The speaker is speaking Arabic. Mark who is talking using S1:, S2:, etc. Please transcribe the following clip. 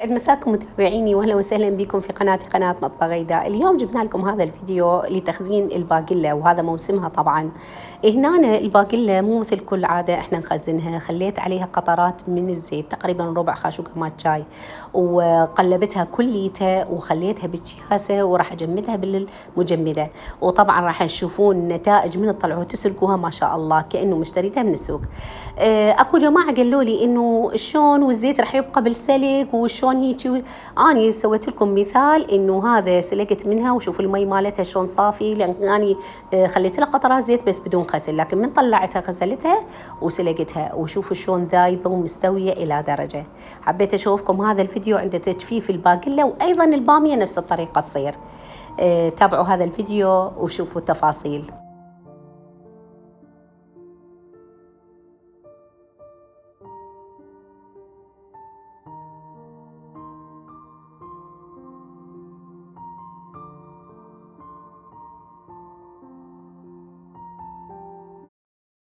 S1: يسعد مساكم متابعيني واهلا وسهلا بكم في قناتي قناة مطبخ غيداء. اليوم جبنا لكم هذا الفيديو لتخزين الباقلة وهذا موسمها طبعا. هنا الباقلة مو مثل كل عادة احنا نخزنها، خليت عليها قطرات من الزيت تقريبا ربع خاشوقة مال شاي وقلبتها كليتها وخليتها بالشياسة وراح اجمدها بالمجمدة، وطبعا راح تشوفون النتائج من تطلعوا تسلقوها ما شاء الله كأنه مشتريتها من السوق. اكو جماعة قالوا لي انه شلون والزيت راح يبقى بالسلق وشلون هيك. اني سويت لكم مثال انه هذا سلقت منها وشوفوا المي مالتها شلون صافي، لان اني خليت لها قطرات زيت بس بدون غسل، لكن من طلعتها غسلتها وسلقتها وشوفوا شلون ذايبه ومستويه الى درجه. حبيت اشوفكم هذا الفيديو عند تجفيف الباقله، وايضا الباميه نفس الطريقه تصير. تابعوا هذا الفيديو وشوفوا التفاصيل.